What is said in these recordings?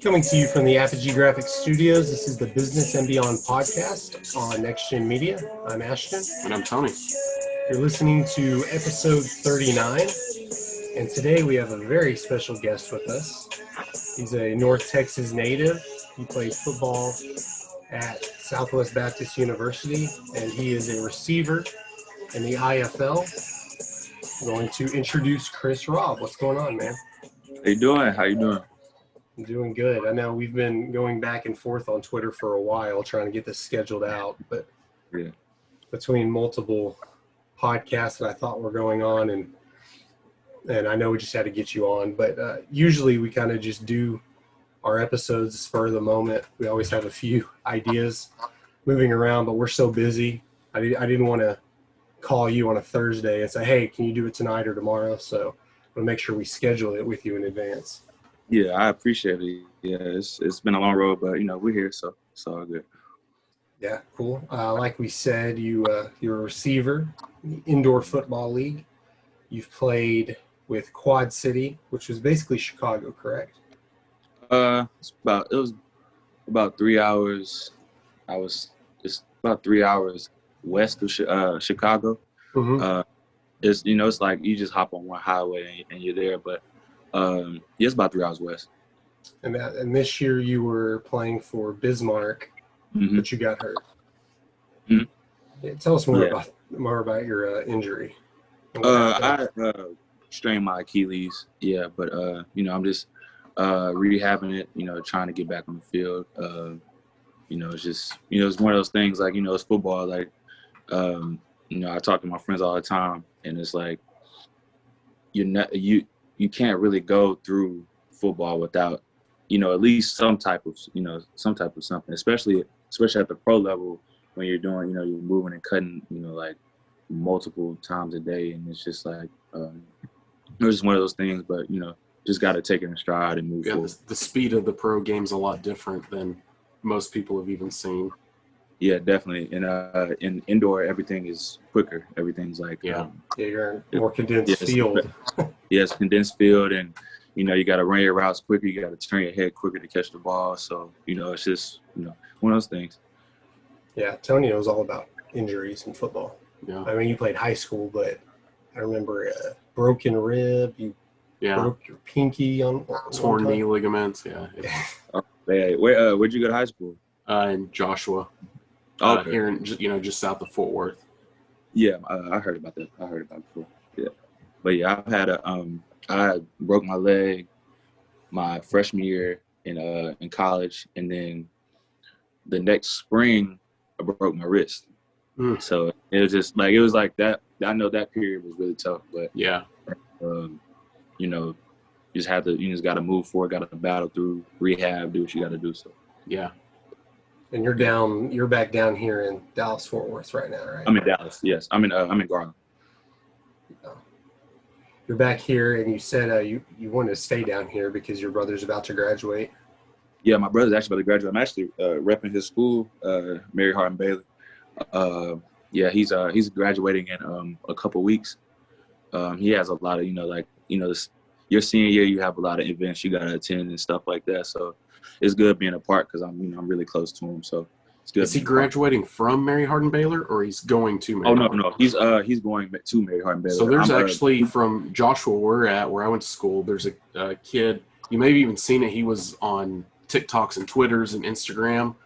Coming to you from the Apogee Graphics Studios, this is the Business and Beyond podcast on Next Gen Media. I'm Ashton. And I'm Tony. You're listening to episode 39, and today we have a very special guest with us. He's a North Texas native. He played football at Southwest Baptist University, and he is a receiver in the IFL. I'm going to introduce Chris Robb. What's going on, man? How you doing? How you doing? I'm doing good. I know we've been going back and forth on Twitter for a while trying to get this scheduled out, but yeah, between multiple podcasts that I thought were going on, and I know we just had to get you on, but usually we kind of just do our episodes spur of the moment. We always have a few ideas moving around, but we're so busy. I didn't want to call you on a Thursday and say, hey, can you do it tonight or tomorrow? So we'll make sure we schedule it with you in advance. Yeah, I appreciate it. Yeah, it's been a long road, but we're here, so it's all good. Yeah, cool. Like we said, you're a receiver in the Indoor Football League. You've played with Quad City, which was basically Chicago, correct? It was about 3 hours. It's about 3 hours west of Chicago. Mm-hmm. It's like you just hop on one highway and you're there, but it's about 3 hours west. And this year you were playing for Bismarck, mm-hmm. but you got hurt. Mm-hmm. Yeah, tell us more about your injury. I strained my Achilles. Yeah, but I'm just rehabbing it. Trying to get back on the field. It's just it's one of those things like it's football. Like I talk to my friends all the time, and it's like you can't really go through football without at least some type of something, especially at the pro level when you're doing you're moving and cutting like multiple times a day, and it's just like it's just one of those things. But just got to take it in stride and move forward. The speed of the pro game's a lot different than most people have even seen. Yeah, definitely. And in indoor, everything is quicker. Everything's like you're in more condensed field. Yes, condensed field, and you got to run your routes quicker. You got to turn your head quicker to catch the ball. So it's just one of those things. Yeah, Tony knows all about injuries in football. Yeah, I mean, you played high school, but I remember a broken rib. You broke your pinky on torn knee ligaments. Yeah. Hey, where'd you go to high school? In Joshua. Okay. Here in just south of Fort Worth. Yeah, I heard about that. I heard about it before. Yeah, but yeah, I broke my leg my freshman year in college, and then the next spring I broke my wrist. So it was like that. I know that period was really tough, but yeah, you just got to move forward, got to battle through rehab, do what you got to do. So yeah. And you're back down here in Dallas, Fort Worth right now, right? I'm in Dallas. Yes, I'm in Garland. You're back here, and you said you wanted to stay down here because your brother's about to graduate. Yeah, my brother's actually about to graduate. I'm actually repping his school, Mary Hardin Baylor. He's graduating in a couple weeks. He has a lot of your senior year, you have a lot of events you gotta attend and stuff like that. So it's good being a part because I'm really close to him. So it's good. Is he graduating from Mary Hardin Baylor, or he's going to Mary Hardin? No. He's going to Mary Hardin Baylor. So there's actually from Joshua where I went to school, there's a kid, you may have even seen it, he was on TikToks and Twitters and Instagram.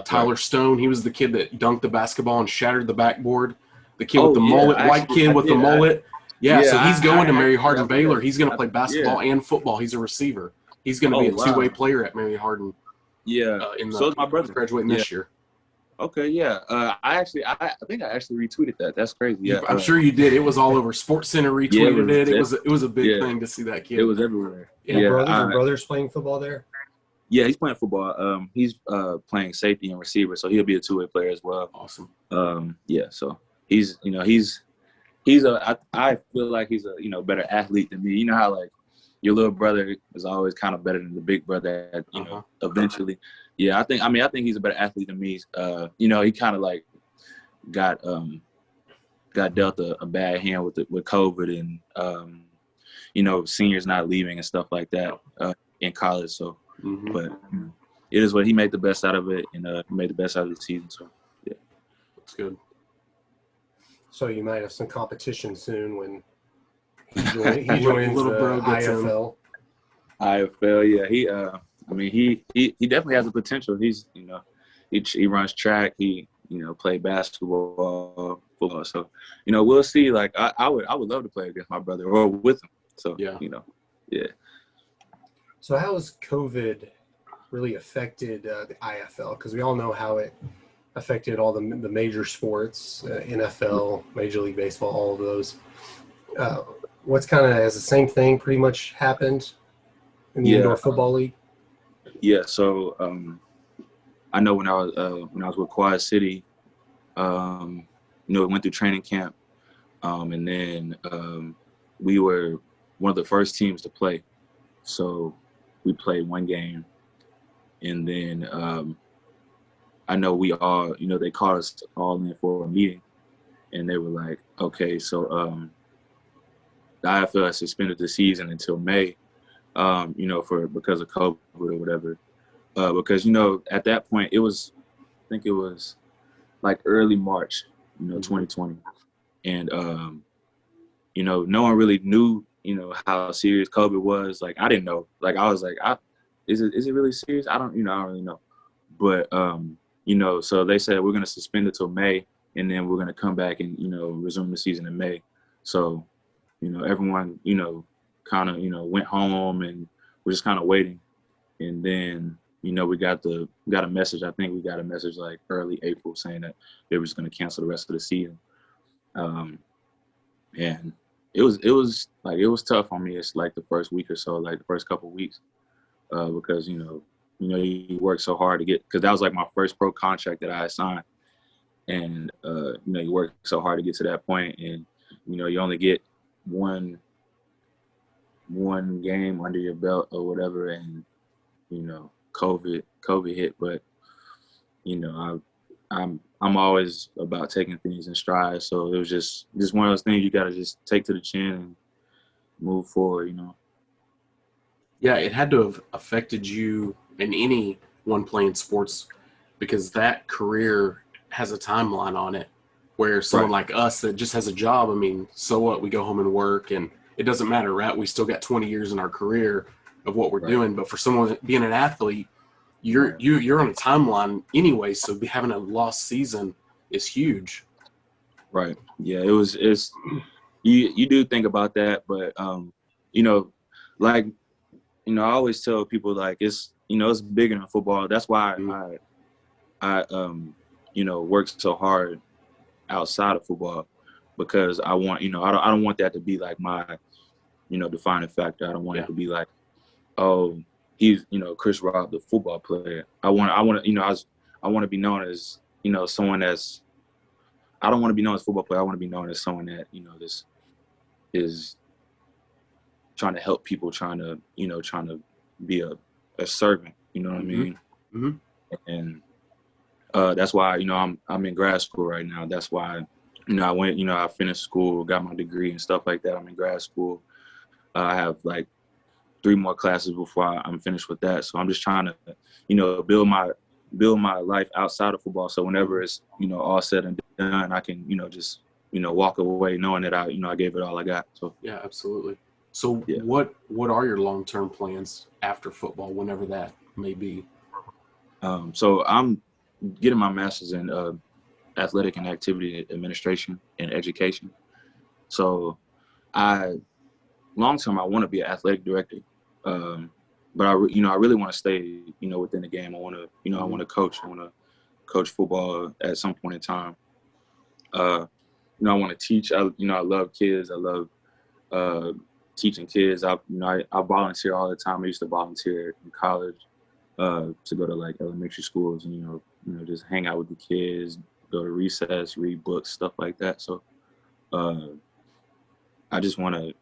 Tyler Stone, he was the kid that dunked the basketball and shattered the backboard. The kid with the mullet, white kid with the mullet. Yeah, so he's going to Mary Hardin Baylor. He's going to play basketball and football. He's a receiver. He's going to be a two-way player at Mary Hardin. Yeah. So is my brother graduating this year. Okay, yeah. I think I actually retweeted that. That's crazy. Yeah, I'm sure you did. It was all over. SportsCenter retweeted it. It was a big thing to see that kid. It was everywhere. Your brother's playing football there? Yeah, he's playing football. He's playing safety and receiver, so he'll be a two-way player as well. Awesome. So he's I feel like he's a better athlete than me. You know how like your little brother is always kind of better than the big brother eventually. Yeah, I think he's a better athlete than me. He kind of like got dealt a bad hand with COVID, and seniors not leaving and stuff like that in college. So, Mm-hmm. but it is what he made the best out of it, and made the best out of the season. So, yeah, That's good. So you might have some competition soon when he joins Little the bro gets in. IFL. IFL, yeah. He definitely has the potential. He's he runs track. He played basketball, football. So we'll see. Like I would love to play against my brother or with him. So Yeah. Yeah. So how has COVID really affected the IFL? Because we all know how it affected all the major sports, NFL, Major League Baseball, all of those. What's has the same thing pretty much happened in the indoor football league? Yeah. So I know when I was with Quad City, we went through training camp, and then we were one of the first teams to play. So we played one game, and then I know we all, they called us all in for a meeting, and they were like, okay, so the IFL has suspended the season until May, because of COVID or whatever. Because, at that point, I think it was like early March, 2020. And, no one really knew, how serious COVID was. Like, I didn't know. Like, I was like, is it really serious? I don't really know. But, so they said we're going to suspend it till May, and then we're going to come back and, resume the season in May. So, everyone, kind of, went home, and we're just kind of waiting. And then, we got a message. I think we got a message like early April saying that they were just going to cancel the rest of the season. And it was tough on me. It's like the first week or so, like the first couple of weeks, because you work so hard to get, because that was like my first pro contract that I had signed, and you work so hard to get to that point, and you only get one game under your belt or whatever, and COVID hit. But I'm always about taking things in stride, so it was just one of those things you got to just take to the chin and move forward. Yeah, it had to have affected you in anyone playing sports, because that career has a timeline on it, where someone like us that just has a job, I mean, so what? We go home and work, and it doesn't matter, right? We still got 20 years in our career of what we're doing. But for someone being an athlete, you're on a timeline anyway, so having a lost season is huge. Right. Yeah, it's you do think about that, but like I always tell people, like, it's it's bigger than football. That's why I work so hard outside of football, because I want I don't want that to be like my defining factor. I don't want it to be like, oh, he's Chris Robb, the football player. I want to be known as someone that's, I don't want to be known as a football player. I want to be known as someone that this is trying to help people, trying to be a servant. You know what I mean? Mm-hmm. And that's why I'm in grad school right now. That's why I went, I finished school, got my degree and stuff like that. I'm in grad school. I have like 3 more classes before I'm finished with that. So I'm just trying to, build my life outside of football. So whenever it's, all said and done, I can, just, walk away knowing that I gave it all I got. So yeah, absolutely. So what are your long-term plans after football, whenever that may be? So I'm getting my master's in athletic and activity administration and education. So long term, I want to be an athletic director. But I really want to stay, within the game. I want to, I want to coach. I want to coach football at some point in time. I want to teach. I love kids. I love teaching kids. I volunteer all the time. I used to volunteer in college to go to like elementary schools and just hang out with the kids, go to recess, read books, stuff like that. So I just want to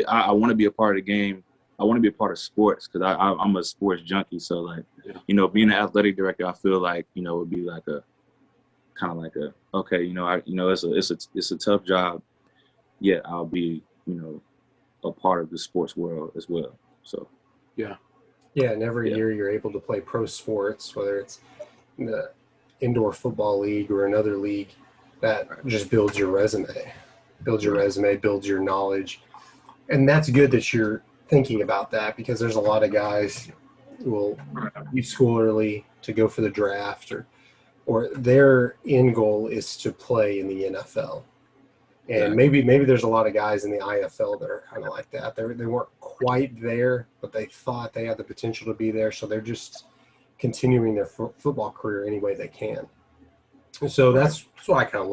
I want to be a part of the game. I want to be a part of sports, because I'm a sports junkie. So like being an athletic director, I feel like would be like a kind of like a, okay, it's a tough job. Yeah, I'll be a part of the sports world as well. So Yeah. Yeah, and every year you're able to play pro sports, whether it's the indoor football league or another league, that just builds your resume, builds your knowledge. And that's good that you're thinking about that, because there's a lot of guys who will leave school early to go for the draft, or their end goal is to play in the NFL. And maybe there's a lot of guys in the IFL that are kind of like that. They weren't quite there, but they thought they had the potential to be there, so they're just continuing their football career any way they can. And so that's what I kind of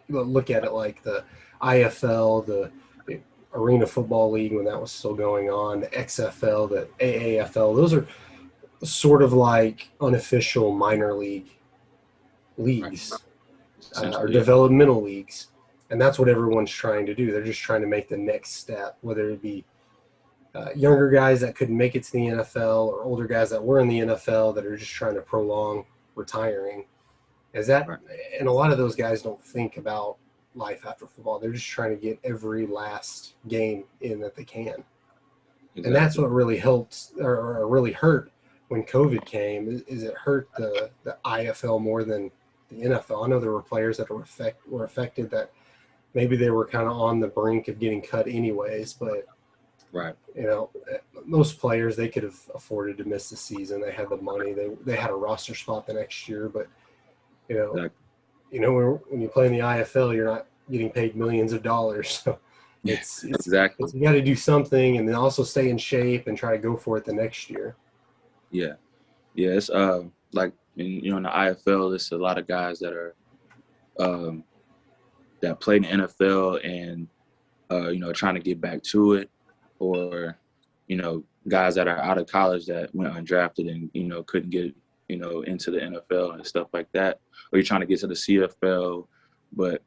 look at it like the IFL, the Arena Football League when that was still going on, the XFL, the AAFL. Those are sort of like unofficial minor leagues, or developmental leagues. And that's what everyone's trying to do. They're just trying to make the next step, whether it be younger guys that couldn't make it to the NFL or older guys that were in the NFL that are just trying to prolong retiring. And a lot of those guys don't think about life after football. They're just trying to get every last game in that they can. Exactly. And that's what really helped or really hurt when COVID came, is it hurt the IFL more than the NFL. I know there were players that were affected that maybe they were kind of on the brink of getting cut anyways, but most players, they could have afforded to miss the season. They had the money. They had a roster spot the next year, but when you play in the IFL, you're not getting paid millions of dollars. So it's you got to do something, and then also stay in shape and try to go for it the next year. Yeah. It's like in the IFL, it's a lot of guys that are that play in the NFL and trying to get back to it, or guys that are out of college that went undrafted and couldn't get into the NFL and stuff like that, or you're trying to get to the CFL, but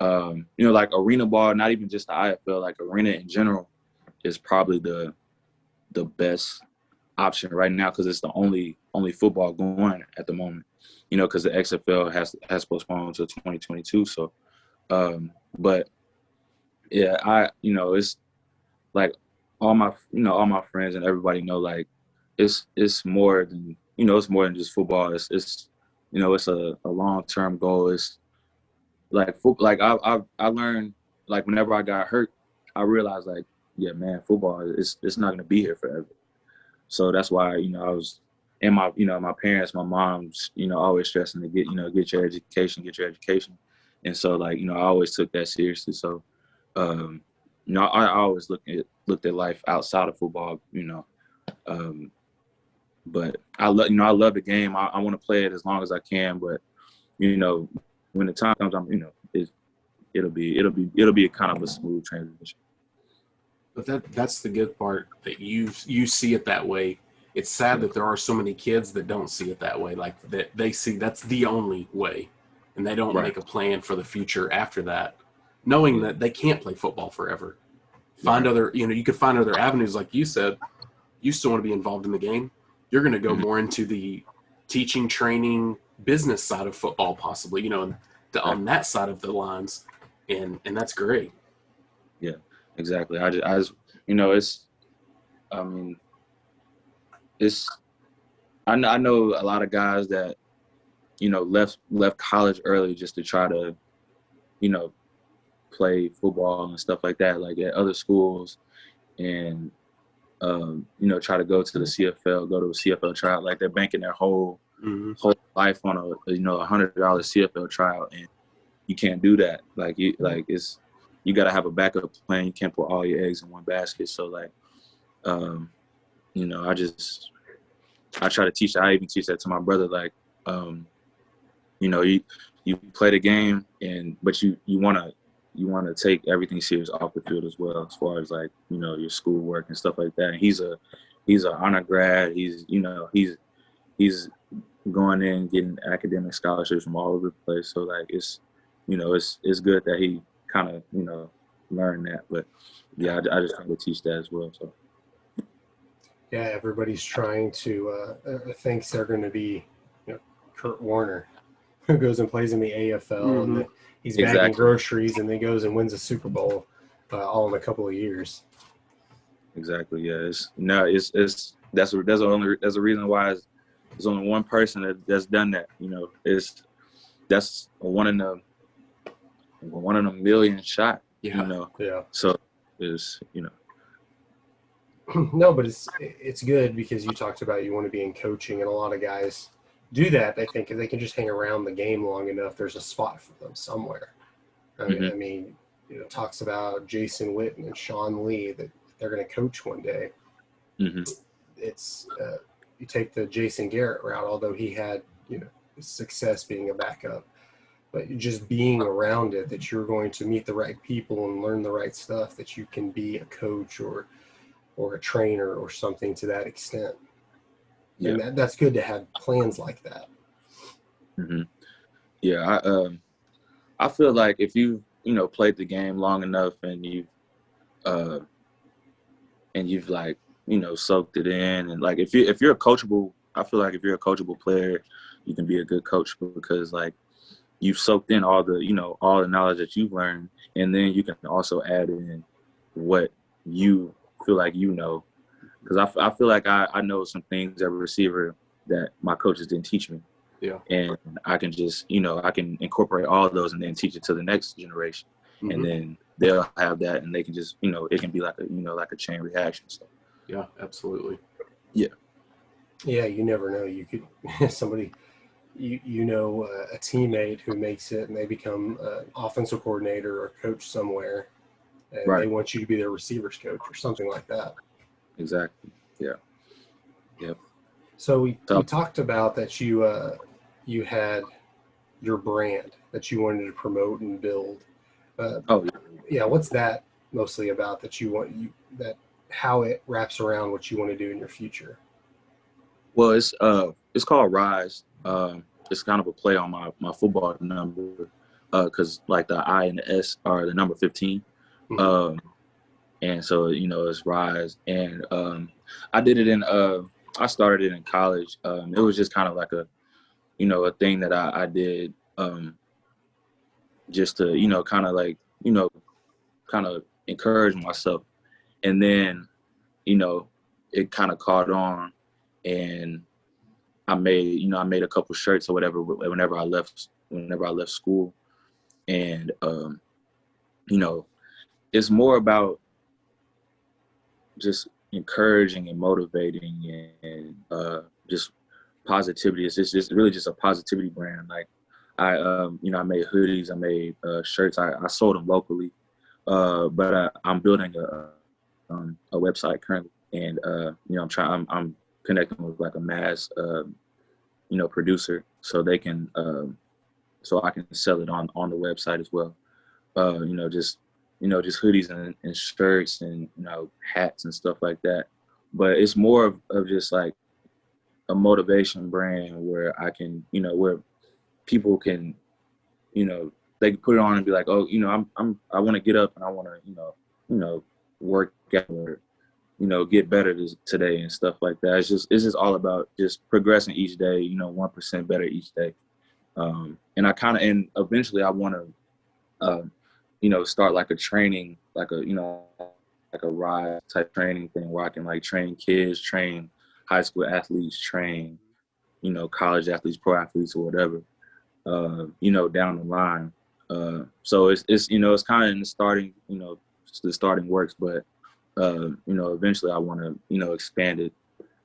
like arena ball, not even just the IFL, like arena in general is probably the best option right now, because it's the only football going at the moment, because the XFL has postponed until 2022. So but yeah, it's like all my friends and everybody know, like it's more than it's more than just football. It's it's a long-term goal. It's like I learned, like whenever I got hurt, I realized, like, yeah, man, football it's not going to be here forever. So that's why I was, and my parents, my mom's always stressing to get your education, and so like I always took that seriously. So I always looked at life outside of football, but I love the game. I want to play it as long as I can, but when the time comes, it'll be a kind of a smooth transition. But that's the good part, that you see it that way. It's sad that there are so many kids that don't see it that way, like that they see that's the only way, and they don't make a plan for the future after that, knowing that they can't play football forever. Find other, you could find other avenues, like you said. You still want to be involved in the game. You're going to go more into the teaching, training, business side of football, possibly, on that side of the lines, and that's great. Yeah, exactly. I just it's, I know a lot of guys that left college early just to try to play football and stuff like that, like at other schools, and try to go to the CFL, go to a CFL tryout. Like they're banking their whole life on a $100 CFL tryout, and you can't do that. Like you got to have a backup plan. You can't put all your eggs in one basket. So like, I try to teach that. I even teach that to my brother. Like, you play the game, but you want to take everything serious off the field as well, as far as like your schoolwork and stuff like that. And he's an honor grad. He's going in getting academic scholarships from all over the place. So like it's good that he kind of learned that. But yeah, I just try to teach that as well. So yeah, everybody's trying to thinks they're going to be Kurt Warner, who goes and plays in the AFL, and he's bagging groceries, and then goes and wins a Super Bowl. all in a couple of years. Exactly. Yeah. That's a reason why there's only one person that's done that. You know, that's a one in a million shot. Yeah. You know. Yeah. So No, but it's good because you talked about you want to be in coaching, and a lot of guys do that. They think if they can just hang around the game long enough, there's a spot for them somewhere. I mean, talks about Jason Witten and Sean Lee that they're going to coach one day. It's you take the Jason Garrett route, although he had success being a backup, but just being around it, that you're going to meet the right people and learn the right stuff, that you can be a coach or a trainer or something to that extent. Yeah. And that's good to have plans like that. Yeah, I feel like if you've played the game long enough and you've like soaked it in, and like if you're a coachable, I feel like if you're a coachable player, you can be a good coach because like you've soaked in all the knowledge that you've learned, and then you can also add in what you feel like because I feel like I know some things as a receiver that my coaches didn't teach me. Yeah. And I can just, I can incorporate all of those and then teach it to the next generation. And then they'll have that and they can just, it can be like a chain reaction. So. Yeah, absolutely. Yeah. Yeah, you never know. You could somebody, a teammate who makes it and they become an offensive coordinator or coach somewhere, and Right. they want you to be their receivers coach or something like that. Exactly. Yeah. Yep. So we talked about that you had your brand that you wanted to promote and build. Yeah. What's that mostly about? That how it wraps around what you want to do in your future? Well, it's called Rise. It's kind of a play on my football number, because like the I and the S are the number 15. And so it's Rise, and I did it I started it in college. It was just kind of like a thing that I did just to kind of encourage myself, and then it kind of caught on, and I made a couple shirts or whatever whenever I left school, and it's more about just encouraging and motivating and just positivity. It's really just a positivity brand. Like I made hoodies, I made shirts. I sold them locally, but I'm building a website currently, and I'm connecting with like a mass producer so they can so I can sell it on the website as well. Just hoodies and shirts and hats and stuff like that. But it's more of just like a motivation brand where I can where people can they can put it on and be like, oh, I want to get up and I want to work out or get better today and stuff like that. It's just all about just progressing each day, 1% better each day. And eventually I want to start like a training, like a Rise type training thing where I can like train kids, train high school athletes, train college athletes, pro athletes, or whatever, down the line. So it's it's kind of in the starting, the starting works, but eventually I want to expand it,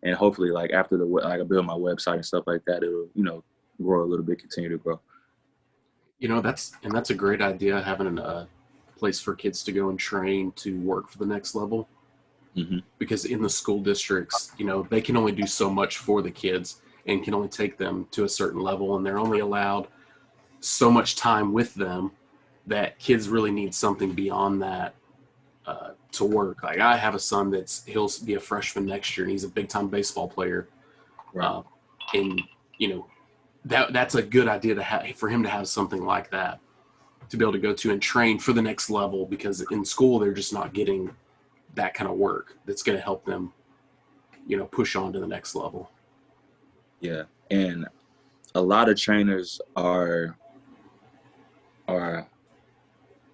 and hopefully like after I build my website and stuff like that, it'll grow a little bit, continue to grow. That's a great idea, having a place for kids to go and train to work for the next level. Because in the school districts, they can only do so much for the kids and can only take them to a certain level, and they're only allowed so much time with them, that kids really need something beyond that to work. Like I have a son he'll be a freshman next year, and he's a big time baseball player. Right. And that's a good idea to have, for him to have something like that to be able to go to and train for the next level, because in school they're just not getting that kind of work that's going to help them push on to the next level. Yeah. And a lot of trainers are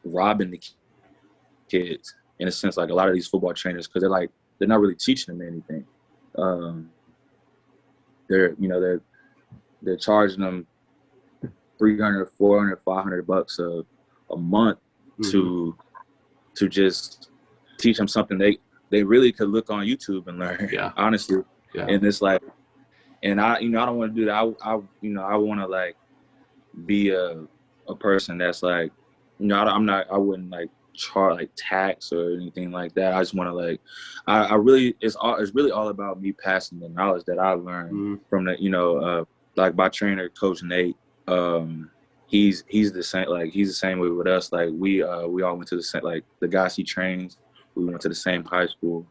robbing the kids in a sense, like a lot of these football trainers, because they're not really teaching them anything. They're charging them $300, $400, $500 a month to just teach them something they really could look on YouTube and learn. Yeah. Honestly. Yeah. And it's like, and I don't want to do that. I want to like be a person that's like, I wouldn't like charge like tax or anything like that. I just want to like, it's really all about me passing the knowledge that I learned from the, like my trainer, Coach Nate. He's the same. Like he's the same way with us. Like we all went to the same. Like the guys he trains, we went to the same high school,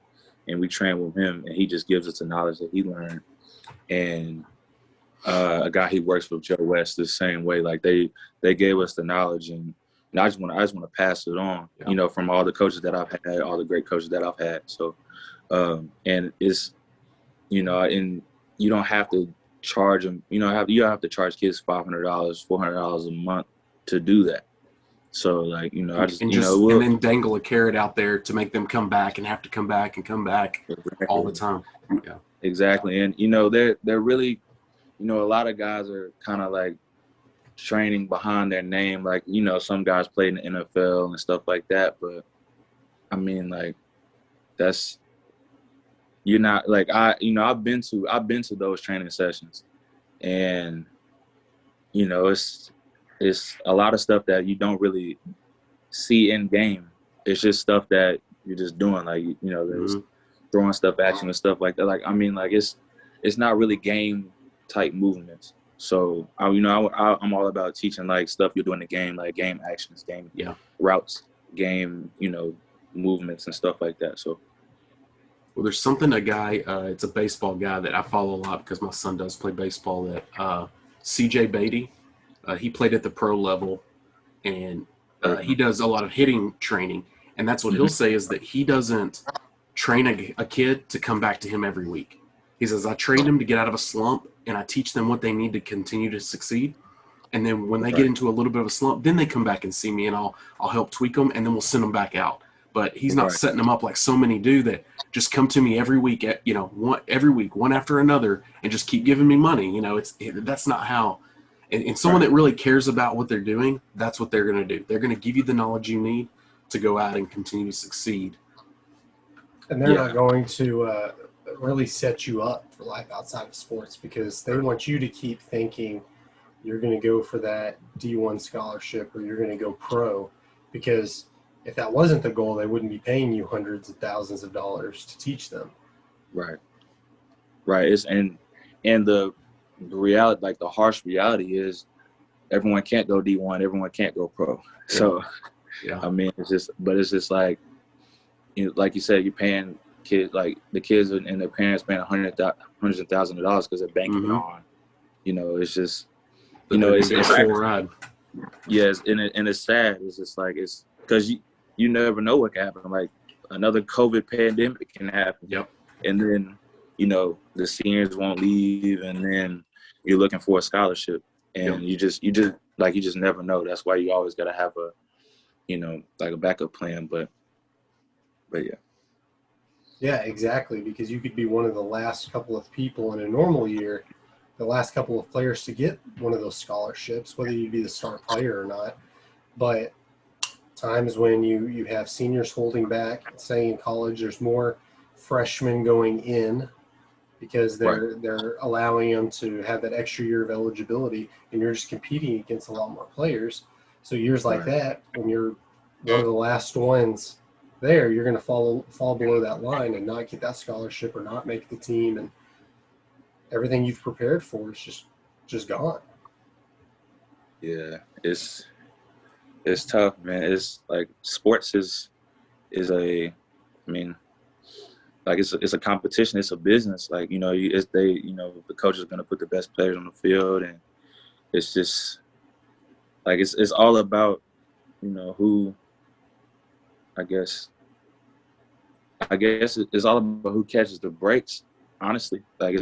and we trained with him. And he just gives us the knowledge that he learned. And a guy he works with, Joe West, the same way. Like they gave us the knowledge, and I just want to pass it on. Yeah. From all the coaches that I've had, all the great coaches that I've had. So, and it's, and you don't have to charge them. You don't have to charge kids $500, $400 a month to do that. So like, I just, and then dangle a carrot out there to make them come back and have to come back and come back all the time. Yeah, exactly. And they're really, a lot of guys are kind of like training behind their name. Like, some guys play in the NFL and stuff like that. But I mean, like, you're not like, I've been to those training sessions, and, it's a lot of stuff that you don't really see in game. It's just stuff that you're just doing. Like, there's throwing stuff at you and stuff like that. Like, I mean, like it's not really game type movements. So I'm all about teaching like stuff you're doing in the game, like game actions, game routes, game, movements and stuff like that. So, well, there's something it's a baseball guy that I follow a lot because my son does play baseball. That CJ Beatty, he played at the pro level, and he does a lot of hitting training. And that's what he'll say is that he doesn't train a kid to come back to him every week. He says, I train them to get out of a slump, and I teach them what they need to continue to succeed. And then when they get into a little bit of a slump, then they come back and see me, and I'll help tweak them, and then we'll send them back out. But he's not setting them up like so many do that just come to me every week, every week, one after another, and just keep giving me money. That's not how. And someone that really cares about what they're doing, that's what they're going to do. They're going to give you the knowledge you need to go out and continue to succeed. And they're not going to really set you up for life outside of sports, because they want you to keep thinking you're going to go for that D1 scholarship or you're going to go pro, because if that wasn't the goal, they wouldn't be paying you hundreds of thousands of dollars to teach them. Right. And the reality, like the harsh reality is everyone can't go D1, everyone can't go pro. So, I mean, it's just like, like you said, you're paying kids, like the kids and their parents paying hundreds of thousands of dollars because they're banking on, it's just, it's full ride. Yes, and it's sad. It's just like, it's because you never know what can happen. Like another COVID pandemic can happen. Yep. And then, the seniors won't leave, and then you're looking for a scholarship, and you just never know. That's why you always got to have a, like a backup plan. But yeah. Yeah, exactly. Because you could be one of the last couple of people in a normal year, the last couple of players to get one of those scholarships, whether you'd be the star player or not. But times when you have seniors holding back, saying in college there's more freshmen going in because they're allowing them to have that extra year of eligibility, and you're just competing against a lot more players. So years like that, when you're one of the last ones there, you're going to fall below that line and not get that scholarship or not make the team, and everything you've prepared for is just gone. Yeah, it's tough, man. It's like sports is a, I mean, like it's a competition. It's a business. Like, the coach is going to put the best players on the field, and it's just like it's all about, who. I guess it's all about who catches the breaks. Honestly, like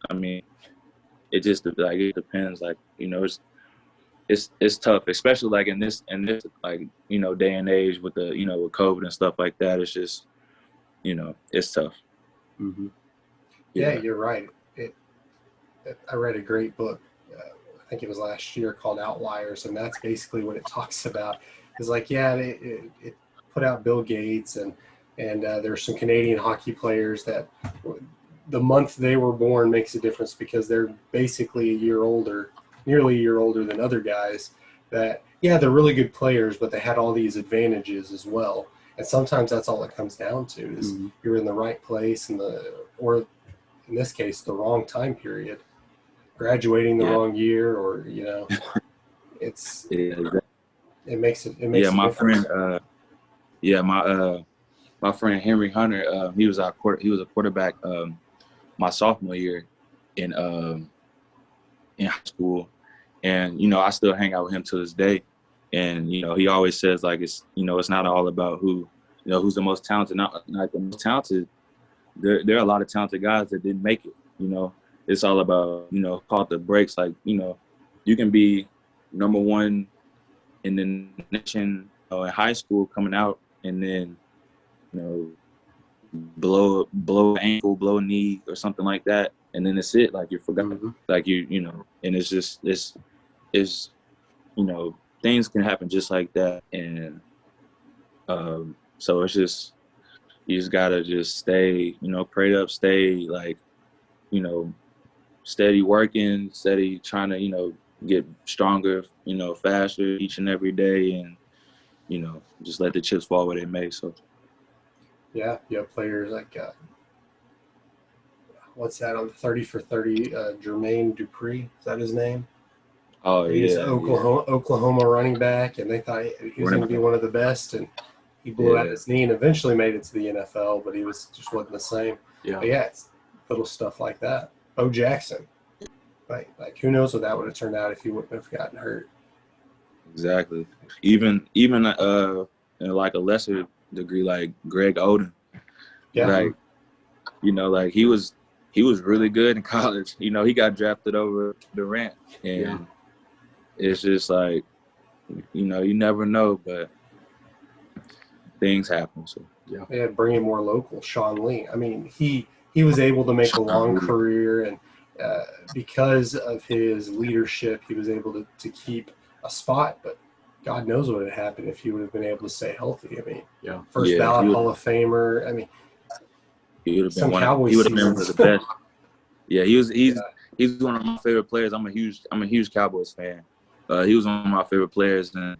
I mean, it just like it depends. Like it's it's tough, especially like in this like, you know, day and age with the, you know, with COVID and stuff like that. It's just, you know, it's tough. Mm-hmm. Yeah, you're right. I read a great book, I think it was last year, called Outliers, and that's basically what it talks about. It's like, yeah, it put out Bill Gates, and there's some Canadian hockey players that the month they were born makes a difference because they're basically a year older, nearly a year older than other guys that, yeah, they're really good players, but they had all these advantages as well. And sometimes that's all it comes down to is you're in the right place or in this case, the wrong time period, graduating the wrong year, or, you know, it's, exactly. it makes a my difference. friend, my friend Henry Hunter, he was a quarterback my sophomore year in high school, and, you know, I still hang out with him to this day, and, you know, he always says, like, it's, you know, it's not all about who, you know, who's the most talented, not the most talented. There are a lot of talented guys that didn't make it, you know. It's all about, you know, caught the breaks. Like, you know, you can be number one in the nation, you know, in high school coming out, and then, you know, blow ankle, blow knee, or something like that, and then it's it. Like, you're forgotten. Like, you know, and it's just it's you know, things can happen just like that, and so it's just, you just gotta just stay, you know, prayed up, stay, like, you know, steady working, steady trying to, you know, get stronger, you know, faster each and every day, and, you know, just let the chips fall where they may. So Yeah, you have players like what's that on the 30 for 30? Jermaine Dupree, is that his name? oh He's yeah, Oklahoma running back, and they thought he was going to be one of the best, and he blew out his knee and eventually made it to the NFL, but he just wasn't the same. Yeah. But yeah, it's little stuff like that. Bo Jackson, like who knows what that would have turned out if he wouldn't have gotten hurt. exactly. Even in like a lesser degree, like Greg Oden, like, you know, like he was really good in college. You know, he got drafted over Durant, and it's just like, you know, you never know, but things happen. So Yeah, bringing more local. Sean Lee. I mean, he was able to make a long career, and because of his leadership, he was able to keep a spot. But God knows what would have happened if he would have been able to stay healthy. I mean, first ballot Hall of Famer. I mean, he would have been one of the best. Yeah, he's one of my favorite players. I'm a huge Cowboys fan. He was one of my favorite players, and,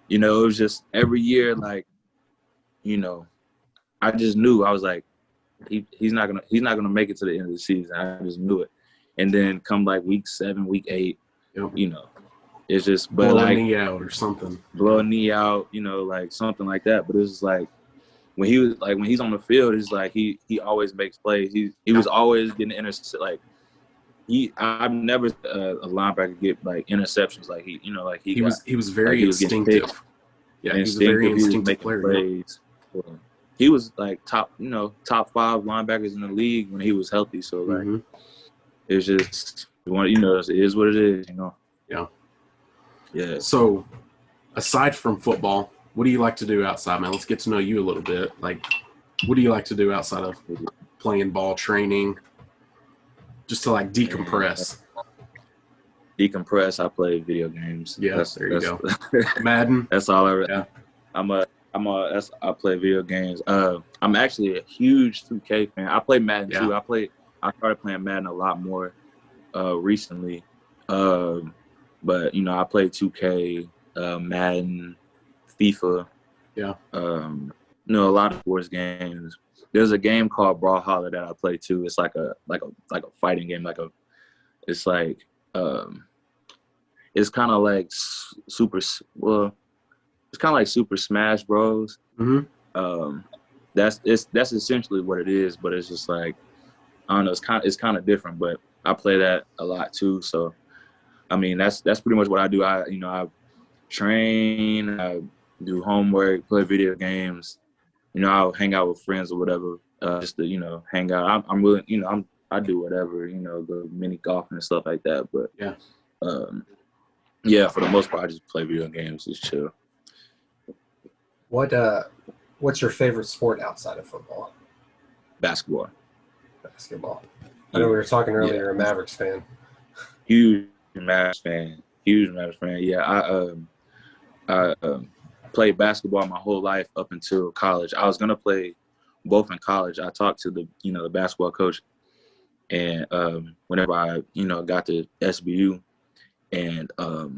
you know, it was just every year, like, you know, I just knew, I was like, he's not gonna make it to the end of the season. I just knew it. And then come like week 7, week 8, you know, it's just, but blow like a knee out or something. Blow a knee out, you know, like something like that. But it was like when he's on the field, it's like he always makes plays. He was always getting intercepted. Like I've never a linebacker get like interceptions. Like he was very instinctive. Yeah, he was a very instinctive player. Plays. He was like top 5 linebackers in the league when he was healthy. So like it's just, you know, it is what it is, you know. Yeah. Yeah. So aside from football, what do you like to do outside, man? Let's get to know you a little bit. Like, what do you like to do outside of playing ball, training, just to like decompress? Decompress. I play video games. Yeah, there you go. Madden. That's all I play video games. I'm actually a huge 2K fan. I play Madden too. I started playing Madden a lot more recently. But you know, I play 2K, Madden, FIFA. Yeah. You know, a lot of sports games. There's a game called Brawlhalla that I play too. It's like a fighting game. It's kind of like it's kind of like Super Smash Bros. That's essentially what it is, but it's just like, I don't know, it's kind of different, but I play that a lot too. So I mean, that's pretty much what I do. I train, I do homework, play video games. You know, I'll hang out with friends or whatever, just to, you know, hang out. I'm willing, you know, I do whatever, you know, go mini golf and stuff like that. But Yeah, for the most part, I just play video games, just chill. What's your favorite sport outside of football? Basketball. Basketball. I know we were talking earlier. Yeah. You're a Mavericks fan. Huge Mavericks fan. Huge Mavericks fan. Yeah, I played basketball my whole life up until college. I was gonna play both in college. I talked to the basketball coach, and whenever I got to SBU, and I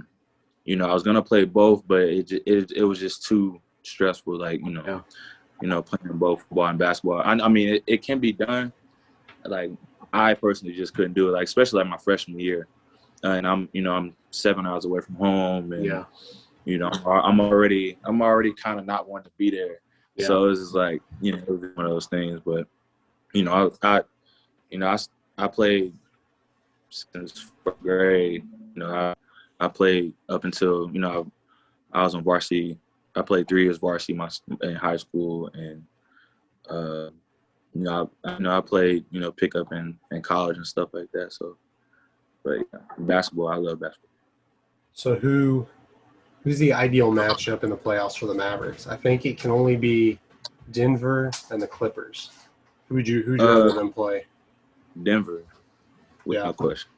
was gonna play both, but it was just too stressful. Like playing both football and basketball. I mean, it can be done. Like I personally just couldn't do it. Like especially like my freshman year, and I'm 7 hours away from home, and I'm already kind of not wanting to be there. Yeah. So it's just like it was one of those things. But I played since fourth grade. I played up until I was on varsity. I played 3 years varsity in high school, and I played pickup in college and stuff like that. So, but basketball, I love basketball. So who's the ideal matchup in the playoffs for the Mavericks? I think it can only be Denver and the Clippers. Who'd you rather them play? Denver, without question.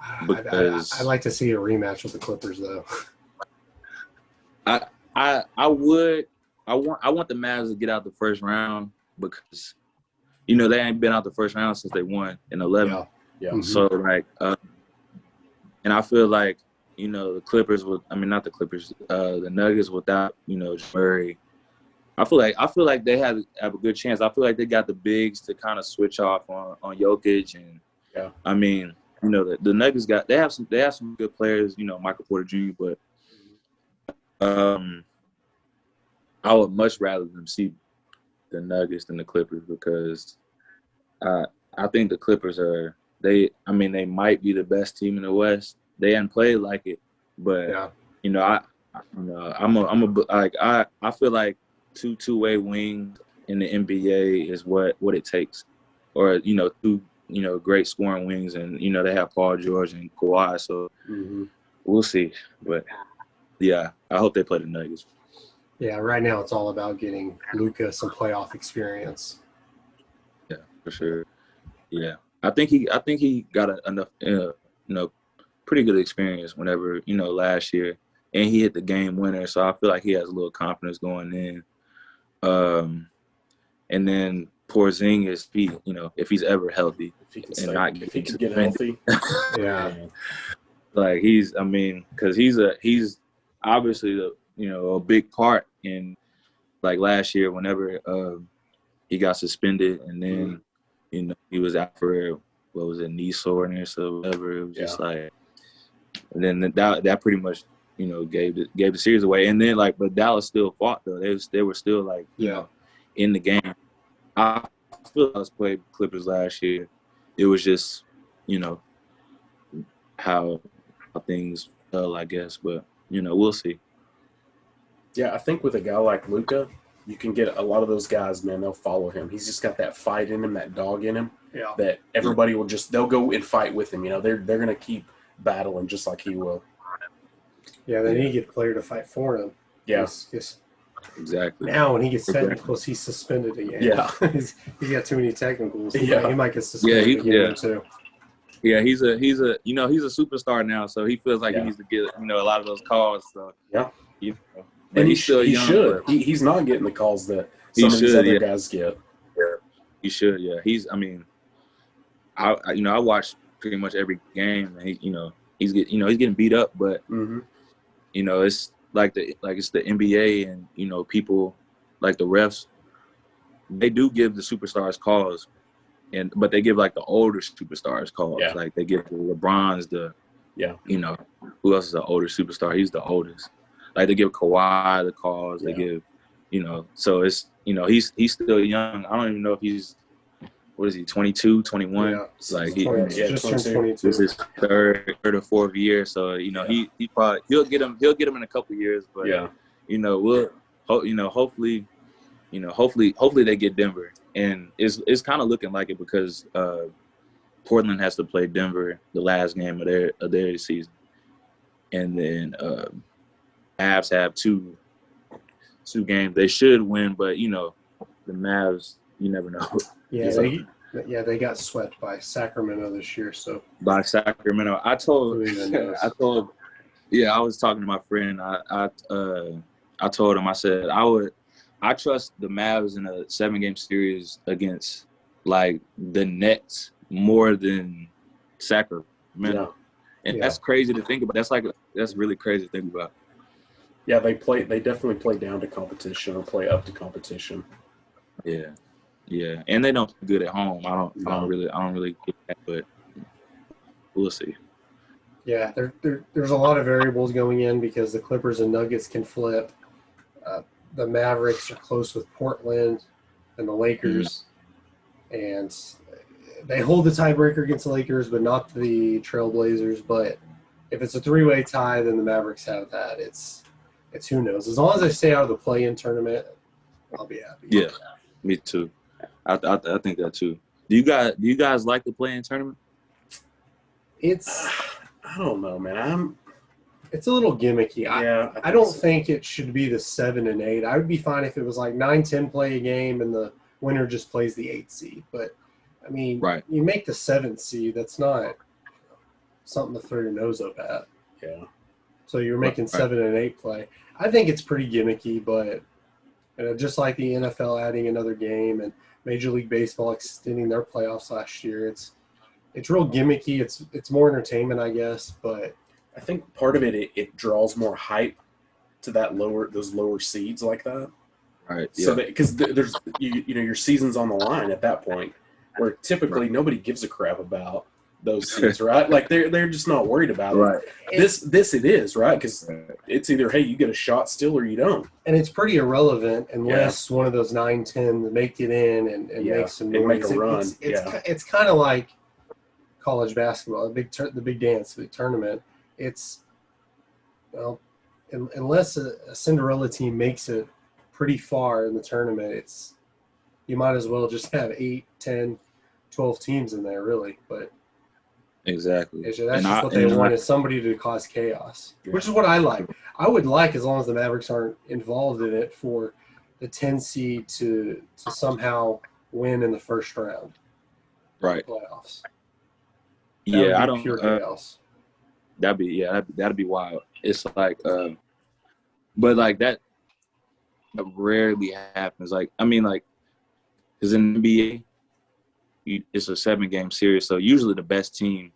I'd like to see a rematch with the Clippers, though. I want the Mavs to get out the first round because they ain't been out the first round since they won in 11. Yeah. Mm-hmm. So like, and I feel like the Clippers not the Clippers, the Nuggets without Murray. I feel like they have a good chance. I feel like they got the bigs to kind of switch off on Jokic, and I mean the Nuggets they have some good players. Michael Porter Jr. But I would much rather them see the Nuggets than the Clippers because I think the Clippers they might be the best team in the West. They haven't played like it, but I feel like two-way wings in the NBA is what it takes, or two great scoring wings, and they have Paul George and Kawhi, so we'll see. But yeah, I hope they play the Nuggets. Yeah, right now it's all about getting Luka some playoff experience. Yeah, for sure. Yeah, I think he got enough, pretty good experience whenever last year, and he hit the game winner. So I feel like he has a little confidence going in. And then Porzingis, if he's ever healthy, if he could get healthy, yeah, like because he's obviously a big part in like last year whenever he got suspended, and then he was out for what was it, knee soreness or whatever. It was just like, and then that pretty much gave the series away. And then but Dallas still fought though. They were still in the game. I feel like I played Clippers last year. It was just how things fell, I guess, but we'll see. Yeah, I think with a guy like Luka, you can get a lot of those guys, man, they'll follow him. He's just got that fight in him, that dog in him, that everybody will they'll go and fight with him. They're going to keep battling just like he will. Yeah, they need to get a player to fight for him. Yeah. Exactly. Now when he gets technicals, he's suspended again. Yeah. he's got too many technicals. He might get suspended again too. Yeah, he's a superstar now, so he feels like he needs to get a lot of those calls. So and he's still young. Should. He's not getting the calls that some of these other guys get. Yeah, he should. Yeah, I watch pretty much every game, and he's getting beat up, but it's it's the NBA, and people like the refs, they do give the superstars calls, but they give like the older superstars calls. Yeah. Like they give the LeBrons who else is an older superstar? He's the oldest. Like they give Kawhi the calls. They give so it's he's still young. I don't even know if he's, what is he, 22, 21? Yeah. Like just 22. This is his third or fourth year, so he probably he'll get him in a couple of years, but we'll hopefully they get Denver, and it's kind of looking like it because Portland has to play Denver the last game of their season, and then Mavs have two games. They should win, but the Mavs, you never know. They got swept by Sacramento this year. So by Sacramento, I told who even knows? I was talking to my friend. I told him, I said I trust the Mavs in a 7-game series against like the Nets more than Sacramento. Yeah. And that's crazy to think about. That's really crazy to think about. Yeah, they definitely play down to competition or play up to competition. Yeah. Yeah. And they don't do good at home. I don't really get that, but we'll see. Yeah, there's a lot of variables going in because the Clippers and Nuggets can flip. The Mavericks are close with Portland and the Lakers, and they hold the tiebreaker against the Lakers, but not the Trailblazers. But if it's a 3-way tie, then the Mavericks have that. It's who knows. As long as they stay out of the play-in tournament, I'll be happy. Yeah, me too. I think that too. Do you guys like the play-in tournament? I don't know, man. It's a little gimmicky. I don't think it should be the 7 and 8. I would be fine if it was like 9-10 play a game and the winner just plays the 8 seed. But I mean, you make the 7th seed. That's not something to throw your nose up at. Yeah. So you're making 7 and 8 play. I think it's pretty gimmicky, but just like the NFL adding another game and Major League Baseball extending their playoffs last year, it's real gimmicky. It's more entertainment, I guess, but I think part of it draws more hype to those lower seeds like that. Right. Yeah. So because there's your season's on the line at that point, where typically nobody gives a crap about those seeds, right? Like they're just not worried about it. Right. This it is, right? Because it's either hey, you get a shot still or you don't. And it's pretty irrelevant unless one of those 9-10 make it in and make some noise. Make a run. It's kind of like college basketball, the big dance, the big tournament. It's unless a Cinderella team makes it pretty far in the tournament, you might as well just have 8, 10, 12 teams in there, really. But exactly, that's just what they want, is somebody to cause chaos, which is what I like. I would like, as long as the Mavericks aren't involved in it, for the 10 seed to somehow win in the first round. Right. Playoffs. I don't. Pure chaos. That'd be wild. It's like, but like that rarely happens. Like, I mean, like, because in the NBA, it's a 7-game series, so usually the best team,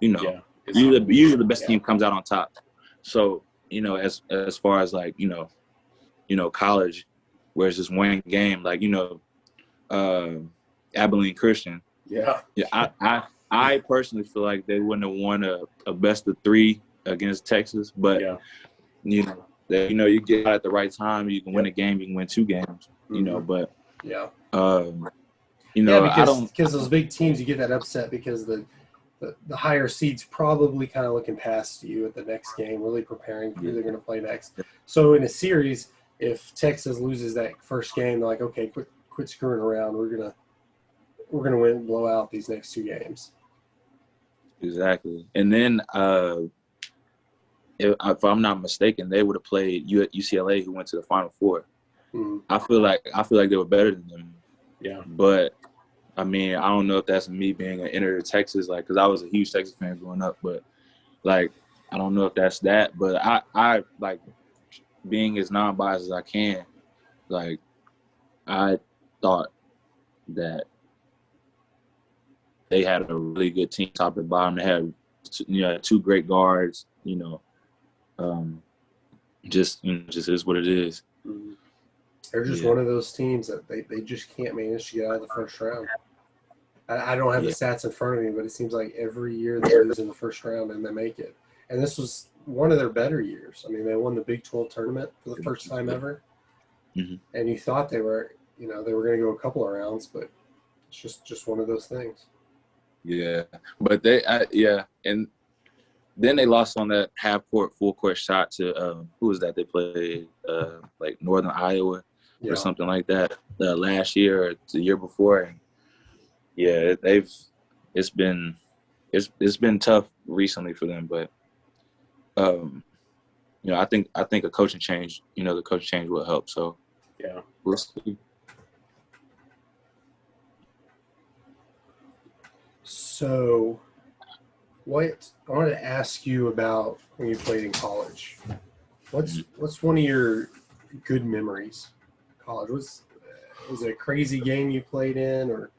usually the best team comes out on top. So as far as like college, where it's just one game, like Abilene Christian. Yeah. I personally feel like they wouldn't have won a best of 3 against Texas, but you get out at the right time, you can win a game, you can win 2 games, but because those big teams, you get that upset because the higher seeds probably kind of looking past you at the next game, really preparing for who they're going to play next. So in a series, if Texas loses that first game, they're like, okay, quit screwing around. We're gonna win, blow out these next 2 games. Exactly. And then if I'm not mistaken, they would have played UCLA, who went to the Final Four. Mm-hmm. I feel like they were better than them. Yeah. But I mean, I don't know if that's me being an inner Texas, like, because I was a huge Texas fan growing up, but like, I don't know if that's that. But I like being as non-biased as I can. Like, I thought that they had a really good team, top and bottom. They had 2 great guards. Just is what it is. They're just one of those teams that they just can't manage to get out of the first round. I don't have the stats in front of me, but it seems like every year they lose in the first round and they make it. And this was one of their better years. I mean, they won the Big 12 tournament for the first time ever. Mm-hmm. And you thought they were going to go a couple of rounds, but it's just one of those things. Yeah, but and then they lost on that half-court, full-court shot to who was that? They played like Northern Iowa or something like that last year or the year before. And it's been tough recently for them, but I think a coaching change, the coaching change will help. So Yeah. we'll see. So, what I wanted to ask you about when you played in college. What's one of your good memories of college? Was it a crazy game you played in, or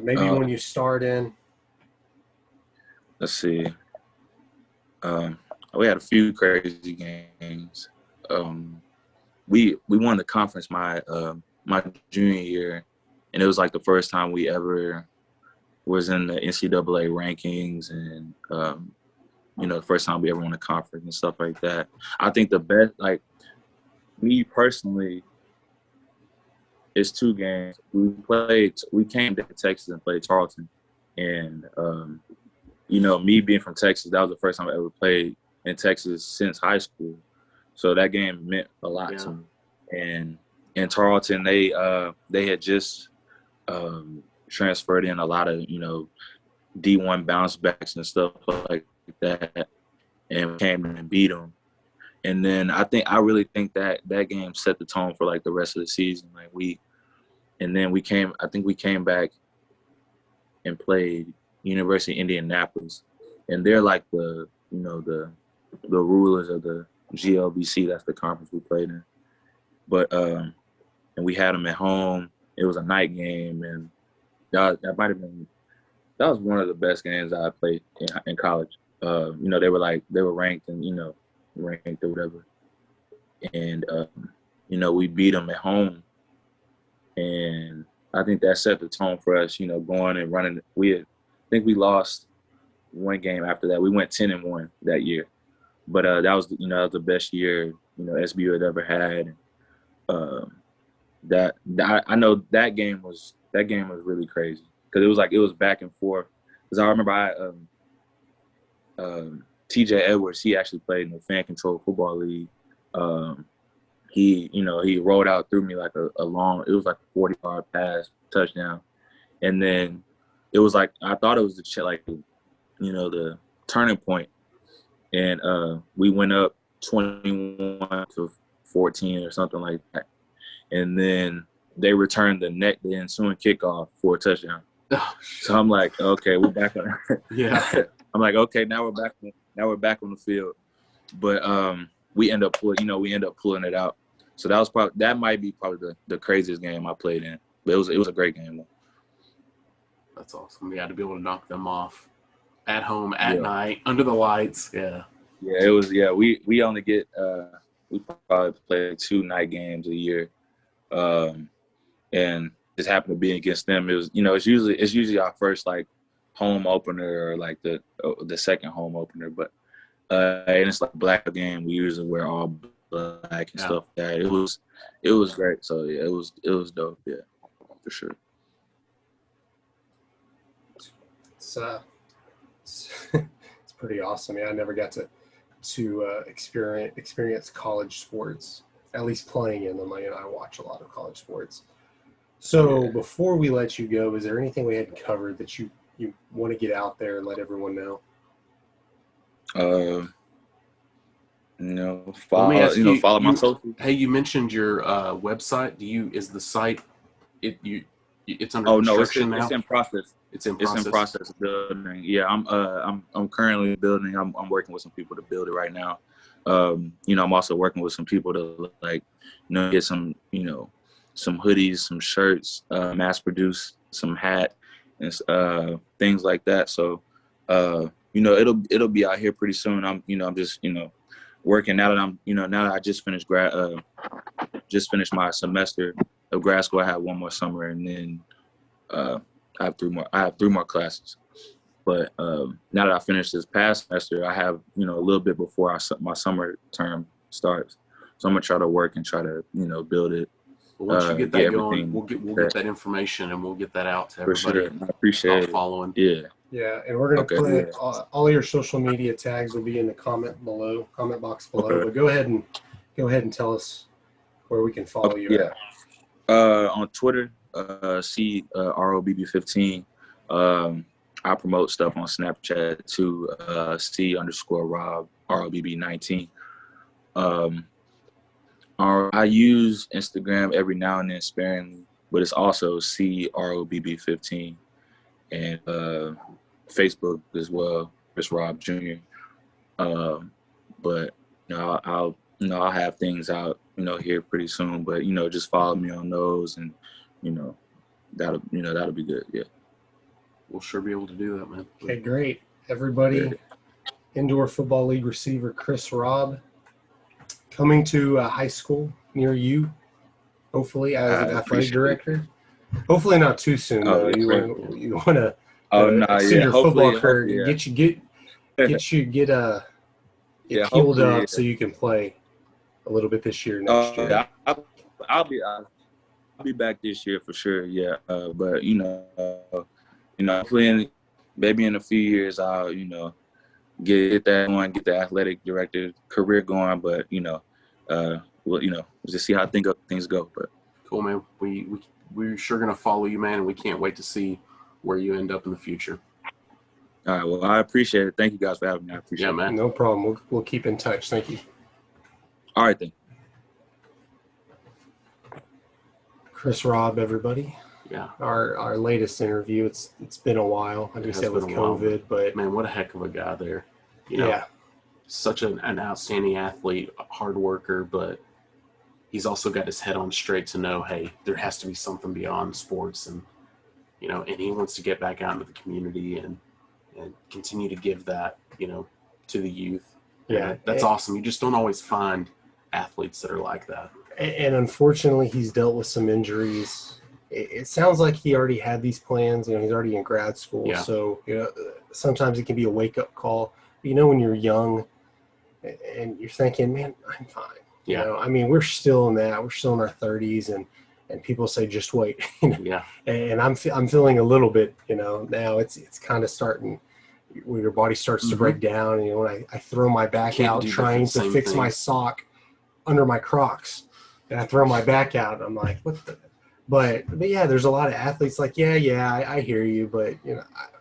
maybe when you start in? Let's see. We had a few crazy games. We won the conference my junior year, and it was like the first time we ever was in the NCAA rankings, and the first time we ever won a conference and stuff like that. I think the best, like me personally, is 2 games. We came to Texas and played Tarleton, and me being from Texas, that was the first time I ever played in Texas since high school. So that game meant a lot to me. And in Tarleton, they had just transferred in a lot of D1 bounce backs and stuff like that, and came and beat them. And then I really think that game set the tone for like the rest of the season. Like we came back and played University of Indianapolis, and they're like the rulers of the GLBC. That's the conference we played in. But and we had them at home. It was a night game, and that was one of the best games I played in college. They were ranked and ranked or whatever, and we beat them at home, and I think that set the tone for us. Going and running. I think we lost one game after that. We went 10-1 that year, but that was the best year SBU had ever had. I know that game was really crazy because it was back and forth. Because I remember TJ Edwards, he actually played in the fan control football league. He rolled out through me like a long, it was like a 40-yard pass touchdown, and then it was like I thought it was the turning point, and we went up 21-14 or something like that, and then they returned the ensuing kickoff for a touchdown. So I'm like, okay, we're back on. Yeah. I'm like, okay, now we're back on the field, but we end up pulling it out. So that might be probably the craziest game I played in, but it was a great game though. That's awesome. Yeah, to be able to knock them off at home at night under the lights. Yeah. Yeah, it was. Yeah, we only get we probably play 2 night games a year, and just happened to be against them. It was it's usually our first like home opener or like the second home opener, but and it's like black game. We usually wear all black and stuff like that. It was great. So yeah, it was dope. Yeah, for sure. It's pretty awesome. Yeah, I never got to experience college sports, at least playing in them. I watch a lot of college sports. So before we let you go, is there anything we hadn't covered that you want to get out there and let everyone know? Let me ask you, follow my social. Hey, you mentioned your website. Is the site it's under construction now? It's in process. It's in process of building. Yeah, I'm currently building. I'm working with some people to build it right now. I'm also working with some people to get some some hoodies, some shirts, mass produce some hat and things like that. So it'll be out here pretty soon. I'm just working now that I just finished my semester of grad school. I have one more summer, and then I have 3 more classes. But now that I finished this past semester, I have a little bit before my summer term starts. So I'm gonna try to work and try to build it. Well, once you get that going, we'll get that information and we'll get that out to everybody. For sure. I appreciate it. Following. Yeah. Yeah, and we're gonna put all your social media tags will be in the comment box below. Okay. But go ahead and tell us where we can follow you. Yeah. On Twitter, see ROBB15. I promote stuff on Snapchat too. C_Robb ROBB19. I use Instagram every now and then sparingly, but it's also CROBB15 and Facebook as well, Chris Robb Jr. But I'll have things out here pretty soon. But just follow me on those, and that'll be good. Yeah, We'll sure be able to do that, man. Okay, great. Everybody, Indoor Football League receiver Chris Robb coming to a high school near you, hopefully as an athletic director. Hopefully not too soon though. You want to see your football career, get healed up so you can play a little bit this year, next year. I'll be back this year for sure. Yeah, but hopefully maybe in a few years I'll get that one, get the athletic director career going. But just see how things go. But cool, man. We're sure gonna follow you, man, and we can't wait to see where you end up in the future. All right. Well, I appreciate it. Thank you guys for having me. I appreciate it. Man. No problem. We'll keep in touch. Thank you. All right, then. Chris Robb, everybody. Yeah. Our latest interview. It's been a while. Like we said with COVID, but man, what a heck of a guy there. Yeah. Such an outstanding athlete, a hard worker, but he's also got his head on straight to know, hey, there has to be something beyond sports, and and he wants to get back out into the community and continue to give that, to the youth. Yeah. That's awesome. You just don't always find athletes that are like that. And unfortunately, he's dealt with some injuries. It sounds like he already had these plans. He's already in grad school. Yeah. So, sometimes it can be a wake-up call. When you're young and you're thinking, man, I'm fine. Yeah. We're still in that. We're still in our 30s, and people say, just wait. Yeah. And I'm feeling a little bit, now it's kind of starting where your body starts to break down. And, when I throw my back out trying to fix my sock under my Crocs, and I throw my back out, I'm like, what the? But yeah, there's a lot of athletes like, I hear you, but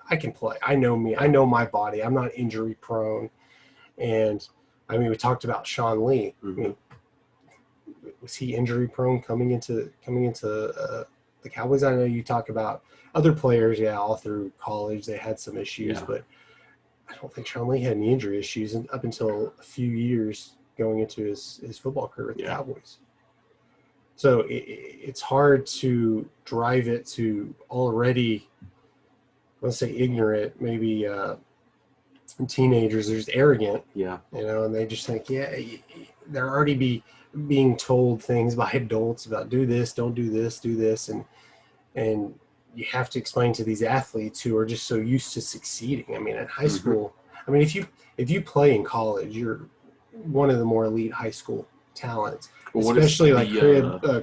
I can play. I know me. I know my body. I'm not injury prone. And we talked about Sean Lee. Mm-hmm. Was he injury prone coming into the Cowboys? I know you talk about other players. Yeah, all through college they had some issues, but I don't think Sean Lee had any injury issues up until a few years going into his football career with the Cowboys. So it's hard to drive it to already, let's say, ignorant, maybe teenagers. They're just arrogant, and they just think, they're already being told things by adults about do this, don't do this, do this, and you have to explain to these athletes who are just so used to succeeding. In high school, if you play in college, you're one of the more elite high school talents. Well, especially like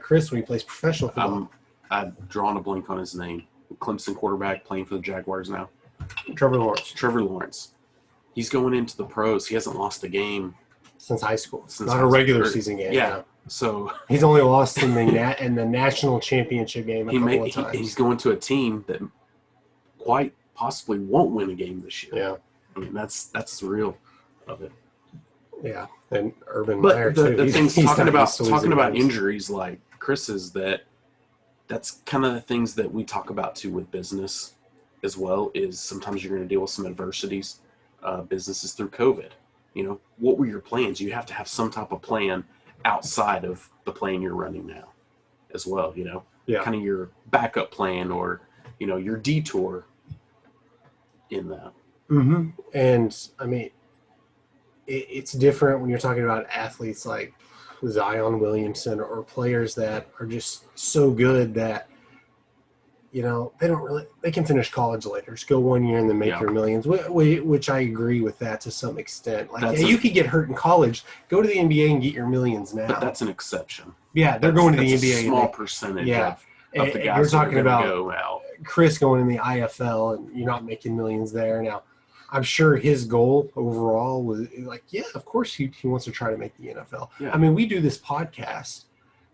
Chris when he plays professional football. I've drawn a blank on his name. Clemson quarterback playing for the Jaguars now. Trevor Lawrence. He's going into the pros. He hasn't lost a game since high school. Not a regular season game. Yeah. So he's only lost in the national championship game a couple of times. He's going to a team that quite possibly won't win a game this year. Yeah. That's the real of it. Yeah, and Urban Meyer too. The things talking about games. Injuries like Chris's, that's kind of the things that we talk about too with business as well. Is sometimes you're going to deal with some adversities. Businesses through COVID. What were your plans? You have to have some type of plan outside of the plan you're running now, as well. Kind of your backup plan or your detour in that. Mm-hmm. And it's different when you're talking about athletes like Zion Williamson or players that are just so good that, they can finish college later. Just go 1 year and then make your millions, which I agree with that to some extent. Like, you could get hurt in college, go to the NBA and get your millions now. But that's an exception. Yeah, they're going to the NBA. A small percentage of the guys you're talking about go out. Chris going in the IFL and you're not making millions there. Now, I'm sure his goal overall was like, of course he wants to try to make the NFL. Yeah. We do this podcast.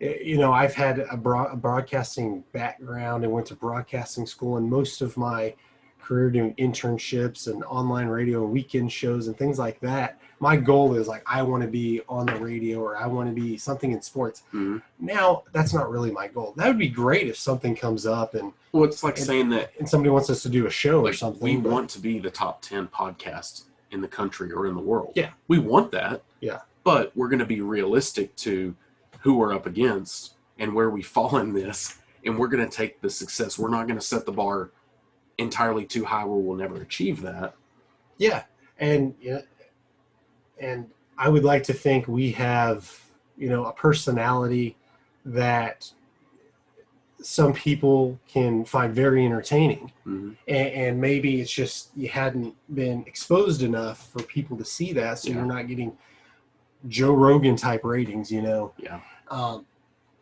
I've had a broadcasting background and went to broadcasting school, and most of my career doing internships and online radio and weekend shows and things like that. My goal is like, I want to be on the radio or I want to be something in sports. Mm-hmm. Now, that's not really my goal. That would be great if something comes up and well, it's like saying that and somebody wants us to do a show like or something. We want to be the top 10 podcast in the country or in the world. Yeah. We want that. Yeah. But we're going to be realistic to who we're up against and where we fall in this. And we're going to take the success. We're not going to set the bar entirely too high where we'll never achieve that. Yeah. And I would like to think we have, a personality that some people can find very entertaining. Mm-hmm. And maybe it's just you hadn't been exposed enough for people to see that, so you're not getting Joe Rogan type ratings, Yeah.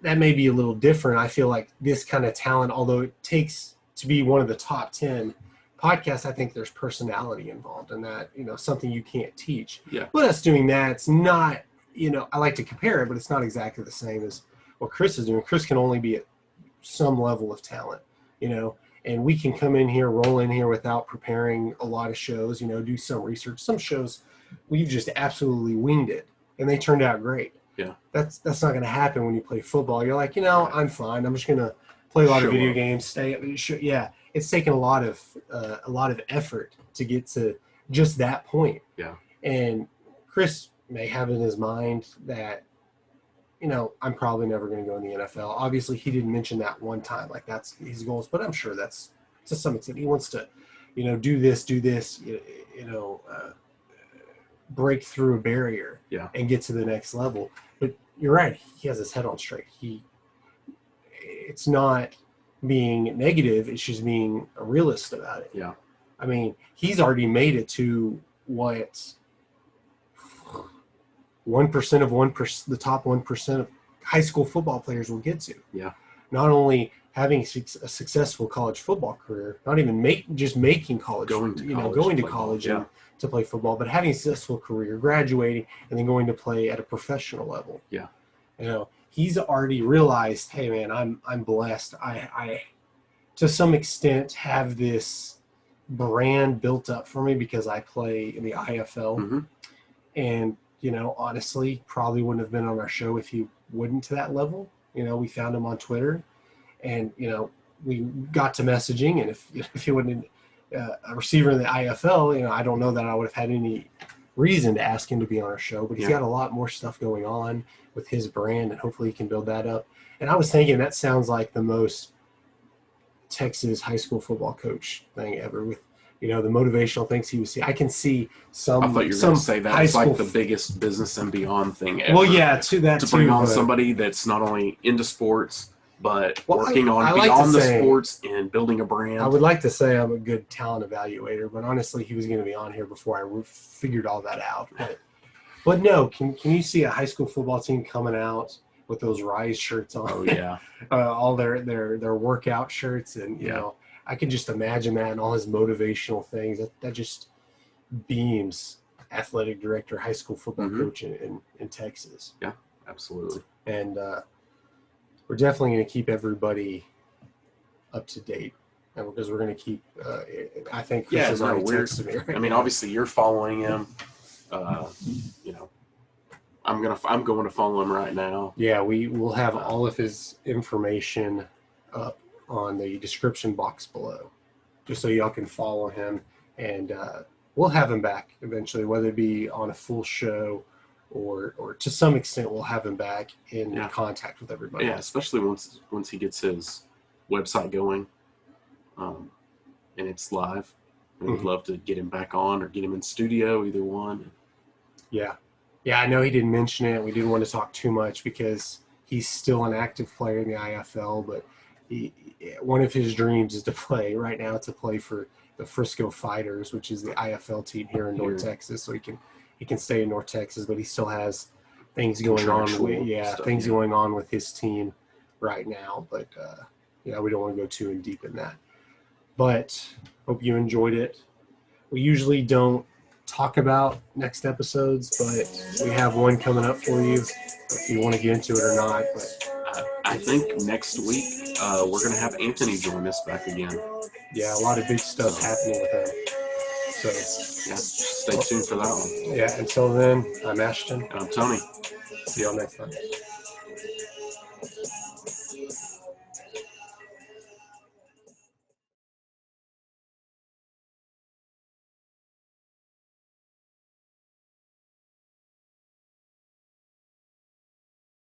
That may be a little different. I feel like this kind of talent, although it takes to be one of the top 10 podcasts, I think there's personality involved in that, something you can't teach. Yeah. But us doing that, it's not, I like to compare it, but it's not exactly the same as what Chris is doing. Chris can only be at some level of talent, and we can come in here, roll in here without preparing a lot of shows, do some research. Some shows we've just absolutely winged it and they turned out great. Yeah. That's not going to happen when you play football. You're like, I'm fine. I'm just going to play a lot of video games. It's taken a lot of effort to get to just that point. Yeah. And Chris may have in his mind that, I'm probably never going to go in the NFL. Obviously, he didn't mention that one time. Like, that's his goals. But I'm sure that's, to some extent, he wants to, do this, break through a barrier and get to the next level. But you're right. He has his head on straight. It's not being negative. It's just being a realist about it. Yeah. I mean, he's already made it to what 1% of 1%, the top 1% of high school football players will get to. Yeah. Not only having a successful college football career, not even making college, going to college and to play football, but having a successful career, graduating, and then going to play at a professional level. Yeah. He's already realized, hey man, I'm blessed. I to some extent have this brand built up for me because I play in the IFL. Mm-hmm. And, honestly, probably wouldn't have been on our show if he wouldn't to that level. We found him on Twitter and, we got to messaging. And if he wasn't a receiver in the IFL, I don't know that I would have had any reason to ask him to be on our show, but he's got a lot more stuff going on with his brand and hopefully he can build that up. And I was thinking that sounds like the most Texas high school football coach thing ever with, the motivational things he was seeing. I can see some. I thought you were going to say that was like the biggest business and beyond thing ever. Well, yeah, to bring on somebody that's not only into sports, but working on beyond the sports and building a brand. I would like to say I'm a good talent evaluator, but honestly, he was going to be on here before I figured all that out. But no, can you see a high school football team coming out with those Rise shirts on? Oh yeah, all their workout shirts, and I can just imagine that and all his motivational things. That just beams athletic director, high school football coach in Texas. Yeah, absolutely. And we're definitely going to keep everybody up to date, and because we're going to keep. I think Chris has already texted me. Right now. Obviously you're following him. I'm going to follow him right now. Yeah, we will have all of his information up on the description box below, just so y'all can follow him, and we'll have him back eventually, whether it be on a full show or to some extent we'll have him back in contact with everybody. Yeah, especially once he gets his website going, and it's live. We'd love to get him back on or get him in studio, either one. Yeah, I know he didn't mention it. We didn't want to talk too much because he's still an active player in the IFL, but one of his dreams is to play for the Frisco Fighters, which is the IFL team here in North Texas. So he can stay in North Texas, but he still has things going on going on with his team right now. But we don't want to go too in deep in that. But hope you enjoyed it. We usually don't talk about next episodes, but we have one coming up for you if you want to get into it or not. But I think next week we're going to have Anthony join us back again. yeah, a lot of big stuff happening with him. So Yeah, stay tuned for that one. yeah, until then, I'm Ashton. And I'm Tony. See y'all next time.